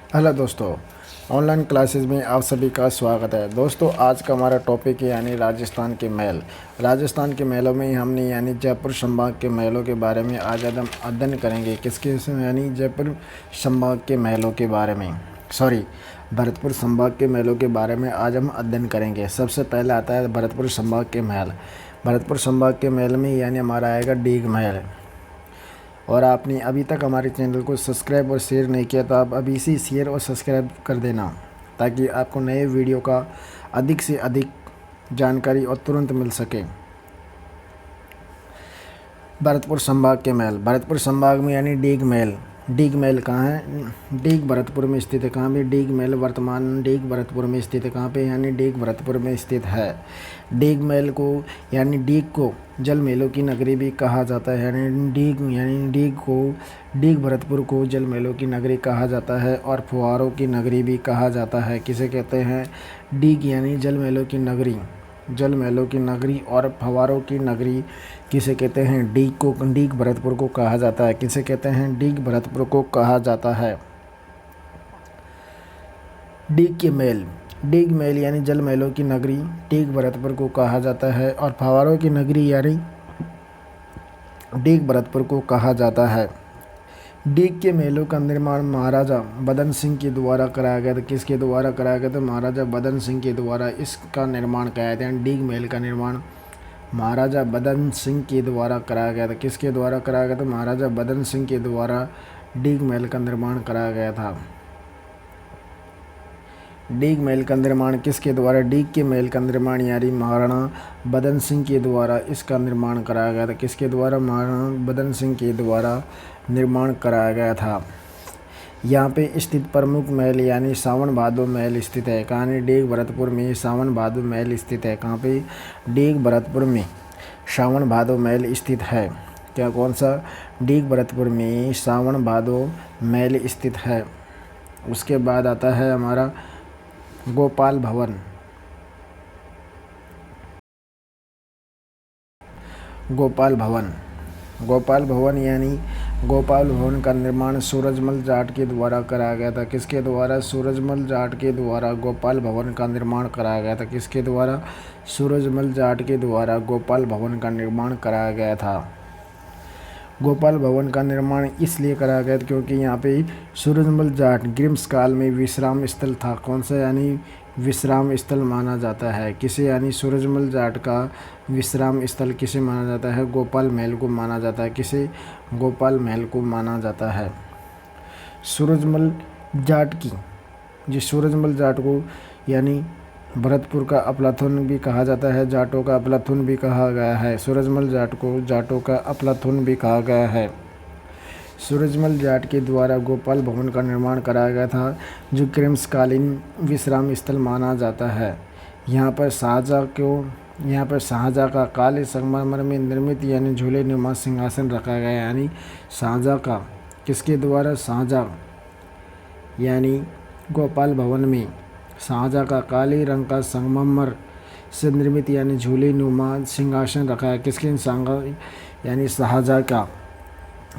Hello दोस्तों, online classes में आप सभी का स्वागत है। दोस्तों, आज का हमारा टॉपिक है यानी राजस्थान के महल। राजस्थान के महलों में हमने यानी जयपुर संभाग के महलों के बारे में आज हम अध्ययन करेंगे। किसके यानी जयपुर संभाग के महलों के बारे में, भरतपुर संभाग के महलों के बारे में आज हम अध्ययन करेंगे। सबसे पहले आता है भरतपुर संभाग के महल। भरतपुर संभाग के महल में यानी हमारा आएगा डीग महल। और आपने अभी तक हमारे चैनल को सब्सक्राइब और शेयर नहीं किया तो आप अभी से शेयर और सब्सक्राइब कर देना, ताकि आपको नए वीडियो का अधिक से अधिक जानकारी और तुरंत मिल सके। भरतपुर संभाग के महल। भरतपुर संभाग में यानी डीग महल। डीग महल कहाँ है? डीग भरतपुर में स्थित है। कहाँ पे? डीग महल वर्तमान डीग भरतपुर में स्थित है। कहाँ पे? यानी डीग भरतपुर में स्थित है। डीग महल को यानी डीग को जल महलों की नगरी भी कहा जाता है। यानी डीग भरतपुर को जल महलों की नगरी कहा जाता है और फुहारों की नगरी भी कहा जाता है। किसे कहते हैं? डीग यानी जल महलों की नगरी। जल महलों की नगरी और फव्वारों की नगरी किसे कहते हैं? डीग भरतपुर को कहा जाता है। किसे कहते हैं? डीग भरतपुर को कहा जाता है। डीग के महल। डीग महल यानी जल महलों की नगरी डीग भरतपुर को कहा जाता है और फव्वारों की नगरी यानी डीग भरतपुर को कहा जाता है। डीग के महलों का निर्माण महाराजा बदन सिंह के द्वारा कराया गया था। किसके द्वारा कराया गया था? महाराजा बदन सिंह के द्वारा इसका निर्माण कराया गया था। डीग महल का निर्माण महाराजा बदन सिंह के द्वारा कराया गया था। किसके द्वारा कराया गया था? महाराजा बदन सिंह के द्वारा डीग महल का निर्माण कराया गया था। डीग महल का निर्माण किसके द्वारा? डीग के महल का निर्माण यानी महाराणा बदन सिंह के द्वारा इसका निर्माण कराया गया था। किसके द्वारा? महाराणा बदन सिंह के द्वारा निर्माण कराया गया था। यहाँ पे स्थित प्रमुख महल यानी सावन भादो महल स्थित है। कहाँ? डीग भरतपुर में सावन भादो महल स्थित है। कहाँ पे? डीग भरतपुर में सावन भादो महल स्थित है। क्या? कौन सा? डीग भरतपुर में सावन भादो महल स्थित है। उसके बाद आता है हमारा गोपाल भवन। गोपाल भवन। गोपाल भवन यानी गोपाल भवन का निर्माण सूरजमल जाट के द्वारा कराया गया था। किसके द्वारा? सूरजमल जाट के द्वारा गोपाल भवन का निर्माण कराया गया था। किसके द्वारा? सूरजमल जाट के द्वारा गोपाल भवन का निर्माण कराया गया था। गोपाल भवन का निर्माण इसलिए कराया गया क्योंकि यहाँ पे सूरजमल जाट ग्रीष्मकाल में विश्राम स्थल था। कौन सा? यानी विश्राम स्थल माना जाता है। किसे? यानी सूरजमल जाट का विश्राम स्थल किसे माना जाता है? गोपाल महल को माना जाता है। किसे? गोपाल महल को माना जाता है। सूरजमल जाट की सूरजमल जाट को यानी भरतपुर का अफलातून भी कहा जाता है। जाटों का अफलातून भी कहा गया है। सूरजमल जाट को जाटों का अफलातून भी कहा गया है। सूरजमल जाट के द्वारा गोपाल भवन का निर्माण कराया गया था, जो ग्रीष्मकालीन विश्राम स्थल माना जाता है। यहाँ पर शाहजहाँ का काले संगमरमर में निर्मित यानी झूले नुमा सिंहासन रखा गया। यानी शाहजहाँ का किसके द्वारा? शाहजहाँ यानी गोपाल भवन में शाहजहाँ का काले रंग का संगमरमर से निर्मित यानी झूले नुमा सिंहासन रखा है। किसके? यानी शाहजहाँ का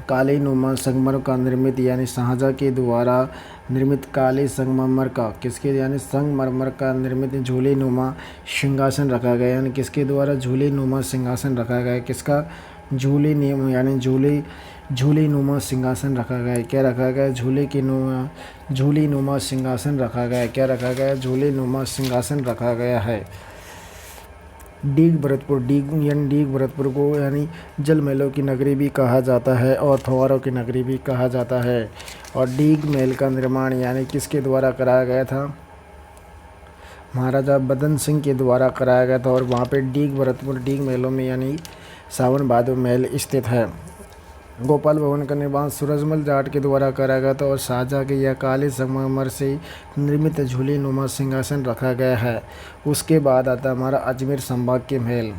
काले नुमा संगमरमर का निर्मित यानी शाहजहाँ के द्वारा निर्मित काले संगमरमर का किसके? यानी संगमरमर का निर्मित झूले नुमा सिंहासन रखा गया। यानी किसके द्वारा? झूले नुमा सिंहासन रखा गया। किसका? झूले यानी झूले नुमा सिंहासन रखा गया। क्या रखा गया? झूले नुमा सिंहासन रखा गया। क्या रखा गया? झूले नुमा सिंहासन रखा गया है। डीग भरतपुर को यानी जल महलों की नगरी भी कहा जाता है और फव्वारों की नगरी भी कहा जाता है। और डीग महल का निर्माण यानी किसके द्वारा कराया गया था? महाराजा बदन सिंह के द्वारा कराया गया था। और वहाँ पे डीग महलों में यानी सावन भादो महल स्थित है। गोपाल भवन का निर्माण सूरजमल जाट के द्वारा कराया गया था और शाहजहाँ के यह काले संगमरमर से निर्मित झूले नुमा सिंहासन रखा गया है। उसके बाद आता है हमारा अजमेर संभाग के महल।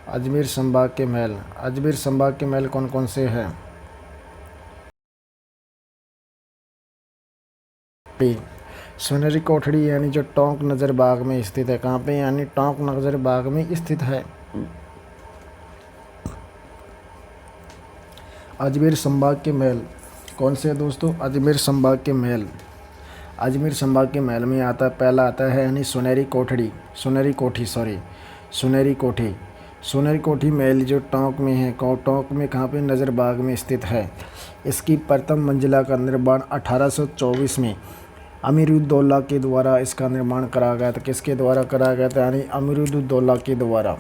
अजमेर संभाग के महल। अजमेर संभाग के महल कौन कौन से हैं? सुनहरी कोठड़ी यानी जो टोंक नज़र बाग में स्थित है। कहाँ पे? यानी टोंक नज़र बाग में स्थित है। अजमेर संभाग के महल। कौन से दोस्तों? अजमेर संभाग के महल। अजमेर संभाग के महल में आता पहला आता है यानी सुनहरी कोठी। सुनहरी कोठी महल जो टोंक में है। टोंक में कहाँ पे? नज़रबाग में स्थित है। इसकी प्रथम मंजिला का निर्माण 1824 में अमीरुद्दौला के द्वारा इसका निर्माण करा गया था। किसके द्वारा करा गया था? यानी अमीरुद्दौला के द्वारा।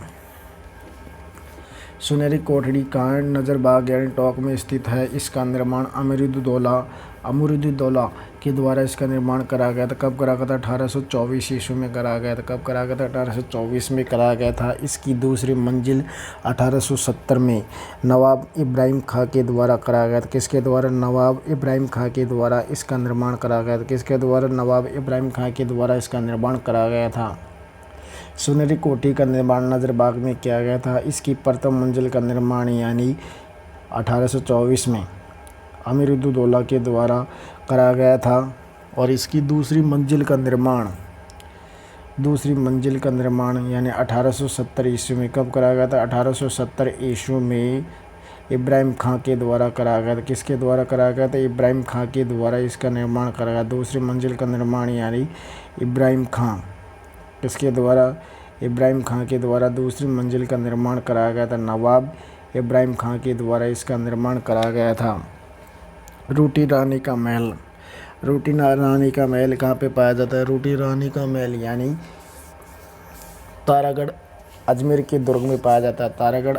सुनहरी कोठी कहाँ? नज़रबाग यानी टोंक में स्थित है। इसका निर्माण अमीरुद्दौला के द्वारा इसका निर्माण करा गया था। कब करा गया था? 1824 ईस्वी में करा गया था। कब करा गया था? 1824 में करा गया था। इसकी दूसरी मंजिल 1870 में नवाब इब्राहिम खां के द्वारा करा गया था। किसके द्वारा? नवाब इब्राहिम खां के द्वारा इसका निर्माण करा गया था। किसके द्वारा? नवाब इब्राहिम खां के द्वारा इसका निर्माण करा गया था। सुनहरी कोठी का निर्माण नज़रबाग में किया गया था। इसकी प्रथम मंजिल का निर्माण यानी 1824 में अमीरुद्दौला के द्वारा करा गया था। और इसकी दूसरी मंजिल का निर्माण यानी 1870 ईस्वी में कब करा गया था? 1870 ईस्वी में इब्राहिम खां के द्वारा करा गया था। किसके द्वारा करा गया था? इब्राहिम खां के द्वारा इसका निर्माण करा गया। दूसरी मंजिल का निर्माण यानी इब्राहिम खां, किसके द्वारा? इब्राहिम खां के द्वारा दूसरी मंजिल का निर्माण कराया गया था। नवाब इब्राहिम खां के द्वारा इसका निर्माण कराया गया था। रूटी रानी का महल कहाँ पे पाया जाता है? रूटी रानी का महल यानी तारागढ़ अजमेर के दुर्ग में पाया जाता है। तारागढ़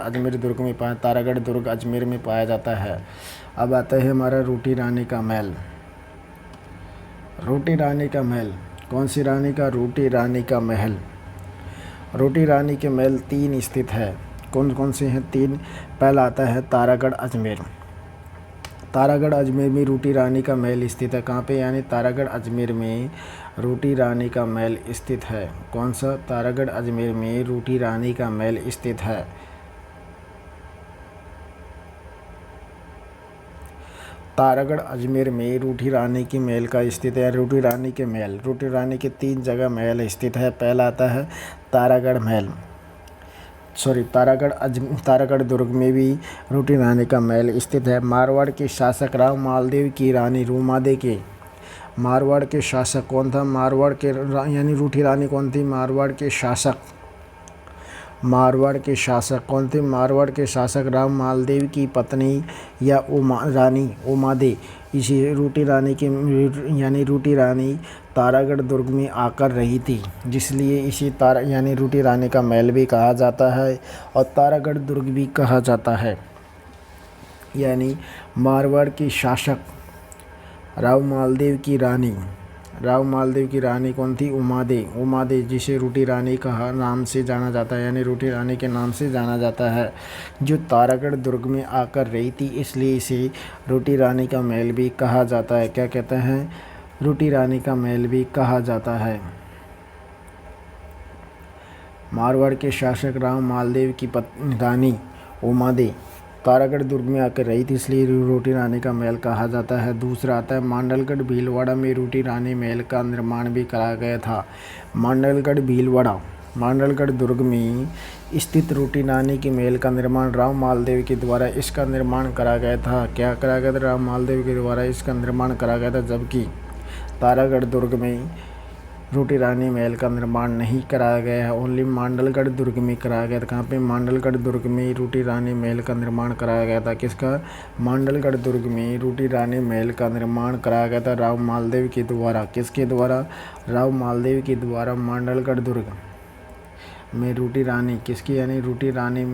दुर्ग अजमेर में पाया जाता है। अब आता है हमारा रूटी रानी का महल। कौन सी रानी का? रूटी रानी का महल। रूटी रानी के महल 3 स्थित है। कौन कौन से हैं? 3। पहला आता है तारागढ़ अजमेर में रूटी रानी का महल स्थित है। कहाँ पे? यानी तारागढ़ अजमेर में रूटी रानी का महल स्थित है। कौन सा? तारागढ़ अजमेर में रूटी रानी का महल स्थित है। तारागढ़ अजमेर में रूटी रानी की महल का स्थित है। रूटी रानी के 3 जगह महल स्थित है। पहला आता है तारागढ़ दुर्ग में भी रूटी रानी का महल स्थित है। मारवाड़ के शासक राव मालदेव की रानी रूमादे के मारवाड़ के शासक कौन था? यानी रूटी रानी कौन थी? मारवाड़ के शासक कौन थे? मारवाड़ के शासक राव मालदेव की पत्नी या रानी उमादे। इसी रूटी रानी तारागढ़ दुर्ग में आकर रही थी, जिसलिए इसी यानी रूटी रानी का महल भी कहा जाता है और तारागढ़ दुर्ग भी कहा जाता है। यानी मारवाड़ के शासक राव मालदेव की रानी कौन थी? उमादे, जिसे रूटी रानी का नाम से जाना जाता है, यानी रूटी रानी के नाम से जाना जाता है, जो तारागढ़ दुर्ग में आकर रही थी, इसलिए इसे रूटी रानी का महल भी कहा जाता है। क्या कहते हैं? रूटी रानी का महल भी कहा जाता है। मारवाड़ के शासक राव मालदेव की पत्नी रानी उमादे तारागढ़ दुर्ग में आकर रही थी, इसलिए रूटी रानी का महल कहा जाता है। दूसरा आता है मांडलगढ़ भीलवाड़ा में रूटी रानी महल का निर्माण भी कराया गया था। मांडलगढ़ दुर्ग में स्थित रूटी रानी की महल का निर्माण राव मालदेव के द्वारा इसका निर्माण करा गया था। क्या करा गया था? राव मालदेव के द्वारा इसका निर्माण करा गया था। जबकि तारागढ़ दुर्ग में रूटी रानी महल का निर्माण नहीं कराया गया है, ओनली मांडलगढ़ दुर्ग में कराया गया था। कहाँ पे? मांडलगढ़ दुर्ग में रूटी रानी महल का निर्माण कराया गया था। किसका? मांडलगढ़ दुर्ग में रूटी रानी महल का निर्माण कराया गया था राव मालदेव के द्वारा। किसके द्वारा? राव मालदेव के द्वारा मांडलगढ़ दुर्ग में रूटी रानी यानी रूटी रानी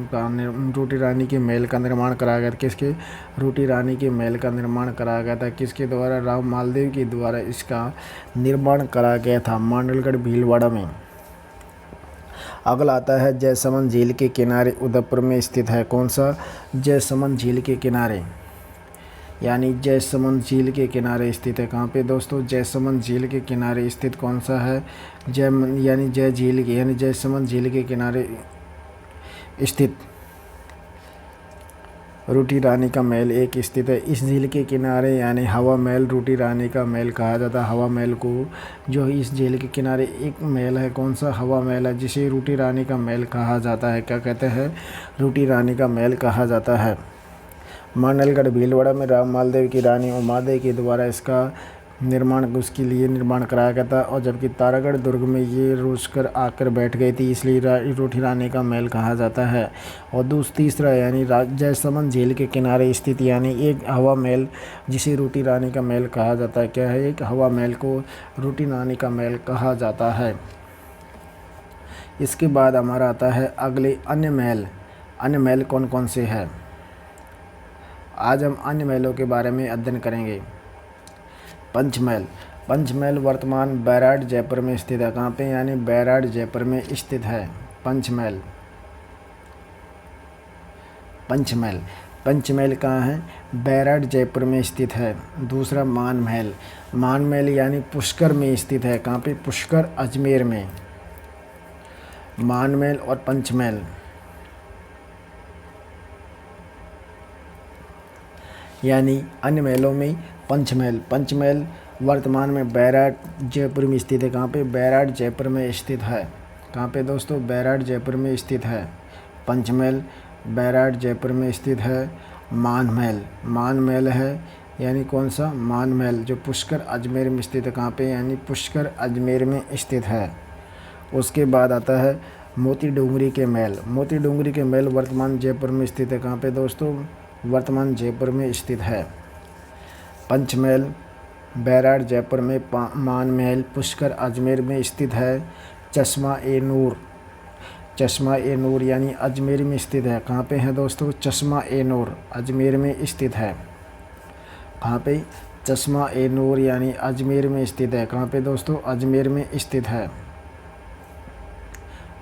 के महल का निर्माण कराया गया था। किसके? रूटी रानी के महल का निर्माण कराया गया था। किसके द्वारा? राव मालदेव के द्वारा इसका निर्माण कराया गया था मांडलगढ़ भीलवाड़ा में। अगला आता है जयसमंद झील के किनारे उदयपुर में स्थित है। कौन सा? जयसमंद झील के किनारे, यानी जयसमंद झील के किनारे स्थित है। कहाँ पे दोस्तों? जयसमंद झील के किनारे स्थित कौन सा है? जयसमंद झील के किनारे स्थित रूटी रानी का महल एक स्थित है। इस झील के किनारे यानी हवा महल रूटी रानी का महल कहा जाता है। हवा महल को जो इस झील के किनारे एक महल है, कौन सा? हवा महल है, जिसे रूटी रानी का महल कहा जाता है। क्या कहते हैं? रूटी रानी का महल कहा जाता है। मांडलगढ़ भीलवाड़ा में राव मालदेव की रानी उमादेवी के द्वारा इसका निर्माण उसके लिए निर्माण कराया गया था। और जबकि तारागढ़ दुर्ग में ये रुस कर आकर बैठ गई थी, इसलिए रूठी रानी का महल कहा जाता है। और तीसरा यानी जयसमंद झील के किनारे स्थित यानी एक हवा महल जिसे रूठी रानी का महल कहा जाता है। क्या है? एक हवा महल को रूठी रानी का महल कहा जाता है। इसके बाद हमारा आता है अगले अन्य महल। अन्य महल कौन कौन से हैं? आज हम अन्य महलों के बारे में अध्ययन करेंगे। पंचमहल। पंचमहल वर्तमान बैराड जयपुर में स्थित है। कहाँ पे? यानी बैराड जयपुर में स्थित है पंचमहल। पंचमहल पंचमहल कहाँ है? बैराड जयपुर में स्थित है। दूसरा मानमहल। मानमहल यानी पुष्कर में स्थित है। कहाँ पे? पुष्कर अजमेर में। मानमहल और पंचमहल यानी अन्य महलों में पंचमहल। पंचमहल वर्तमान में बैराड जयपुर में स्थित है। कहाँ पे? बैराड जयपुर में स्थित है। कहाँ पे दोस्तों? बैराड जयपुर में स्थित है। पंचमहल बैराड जयपुर में स्थित है। मानमहल। मानमहल है यानी कौन सा? मानमहल जो पुष्कर अजमेर में स्थित है। कहाँ पे? यानी पुष्कर अजमेर में स्थित है। उसके बाद आता है मोती डूंगरी के महल। मोती डूंगरी के महल वर्तमान जयपुर में स्थित है। कहाँ पे दोस्तों? वर्तमान जयपुर में स्थित है। पंचमहल बैराड जयपुर में, मानमहल पुष्कर अजमेर में स्थित है। चश्मा ए नूर। चश्मा ए नूर यानी अजमेर में स्थित है। कहाँ पे है दोस्तों? चश्मा ए नूर अजमेर में स्थित है। कहाँ पे? चश्मा ए नूर यानी अजमेर में स्थित है। कहाँ पे दोस्तों? अजमेर में स्थित है।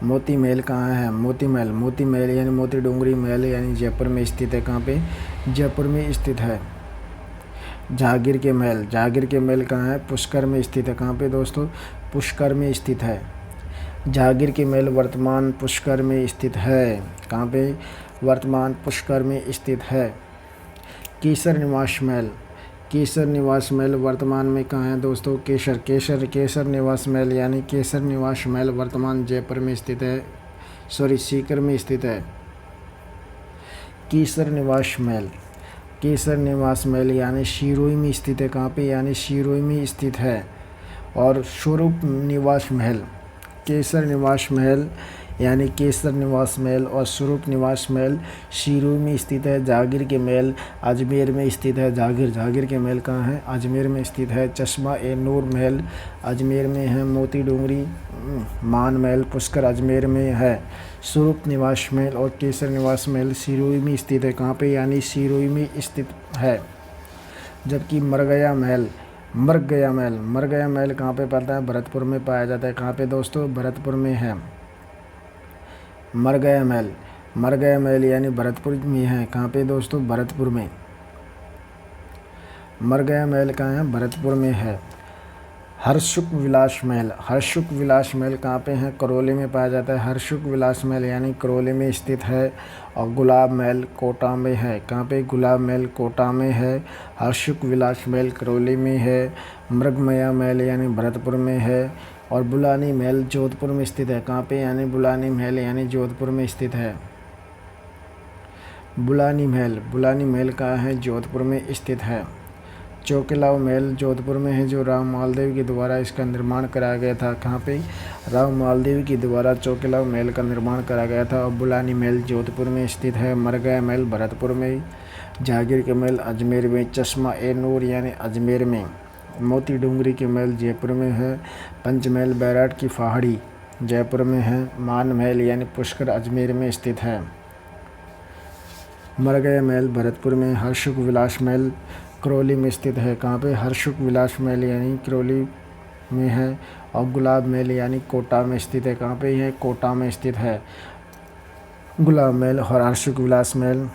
मोती महल कहाँ है? मोती महल। मोती महल यानी मोती डूंगरी महल यानी जयपुर में स्थित है। कहाँ पे? जयपुर में स्थित है। जहांगीर के महल। जहांगीर के महल कहाँ है? पुष्कर में स्थित है। कहाँ पे दोस्तों? पुष्कर में स्थित है। जहांगीर के महल वर्तमान पुष्कर में स्थित है। कहाँ पे? वर्तमान पुष्कर में स्थित है। केसर निवास महल। केसर निवास महल वर्तमान में कहाँ है दोस्तों? केसर निवास महल यानी केसर निवास महल वर्तमान जयपुर में स्थित है, सीकर में स्थित है। केसर निवास महल यानी शिरोई में स्थित है। कहाँ पे? यानी शिरोई में स्थित है। और स्वरूप निवास महल। केसर निवास महल यानी केसर निवास महल और स्वरूप निवास महल शिरोई में स्थित है। जहांगीर के महल अजमेर में स्थित है। जहांगीर के महल कहाँ है? अजमेर में स्थित है। चश्मा ए नूर महल अजमेर में है। मोती डूंगरी मान महल पुष्कर अजमेर में है। स्वरूप निवास महल और केसर निवास महल शिरोई में स्थित है। कहाँ पे? यानी शिरोई में स्थित है। जबकि मरगया महल कहाँ पे पड़ता है? भरतपुर में पाया जाता है। कहाँ पे दोस्तों? भरतपुर में है मरगया महल यानी भरतपुर में है। कहाँ पे दोस्तों? भरतपुर में। मरगया महल कहाँ है? भरतपुर में है। हर्षुक विलास महल कहाँ पे है? करौली में पाया जाता है। हर्षुक विलास महल यानी करौली में स्थित है। और गुलाब महल कोटा में है। कहाँ पे? गुलाब महल कोटा में है। हर्षुक विलास महल करौली में है। मृगमया महल यानी भरतपुर में है। और बुलानी महल जोधपुर में स्थित है। कहाँ पे? यानी बुलानी महल यानी जोधपुर में स्थित है। बुलानी महल कहाँ है? जोधपुर में स्थित है। चौकीलाव महल जोधपुर में है, जो राव मालदेव के द्वारा इसका निर्माण कराया गया था। कहाँ पे? राव मालदेव के द्वारा चौकीलाव महल का निर्माण कराया गया था। और बुलानी महल जोधपुर में स्थित है। मरगया महल भरतपुर में। जहांगीर के महल अजमेर में। चश्मा ए नूर यानी अजमेर में। मोती डूंगरी के महल जयपुर में है। पंचमहल बैराड की पहाड़ी जयपुर में है। मान महल यानी पुष्कर अजमेर में स्थित है। मरगया महल भरतपुर में। हर्षुक विलास महल करौली में स्थित है। कहाँ पे? हर्षुक विलास महल यानी करौली में है। और गुलाब महल यानी कोटा में स्थित है। कहाँ पे है? कोटा में स्थित है। गुलाब महल और हर्षुक विलास महल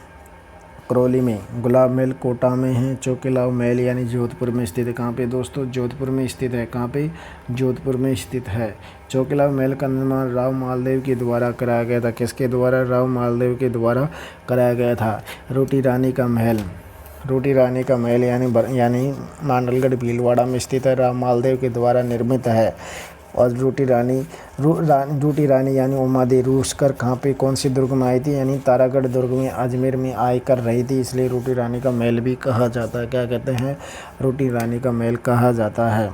करौली में। गुलाब महल कोटा में है। चौकीलाव महल यानी जोधपुर में स्थित है। कहाँ पे दोस्तों? जोधपुर में स्थित है। कहाँ पे? जोधपुर में स्थित है। चौकीलाव महल का निर्माण राव मालदेव के द्वारा कराया गया था। किसके द्वारा? राव मालदेव के द्वारा कराया गया था। रूठी रानी का महल यानी मांडलगढ़ भीलवाड़ा में स्थित है। राव मालदेव के द्वारा निर्मित है। और रूटी रानी यानी उमा देवी रूस कर कहाँ पे कौन सी दुर्ग में आई थी, यानी तारागढ़ दुर्ग में अजमेर में आय कर रही थी, इसलिए रूटी रानी का महल भी कहा जाता है। क्या कहते हैं? रूटी रानी का महल कहा जाता है।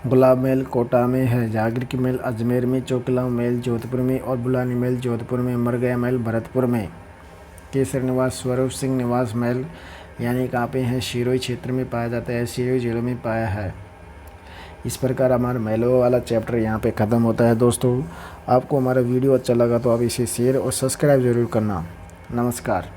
गुलाब महल कोटा में है, जागीर की महल अजमेर में, चोकला महल जोधपुर में और बुलानी महल जोधपुर में, मरगया महल भरतपुर में। केसर निवास स्वरूप सिंह निवास महल यानी कहाँ पे है? सिरोही क्षेत्र में पाया जाता है, सिरोही जिले में पाया है। इस प्रकार हमारा महलों वाला चैप्टर यहाँ पे ख़त्म होता है। दोस्तों, आपको हमारा वीडियो अच्छा लगा तो आप इसे शेयर और सब्सक्राइब ज़रूर करना। नमस्कार।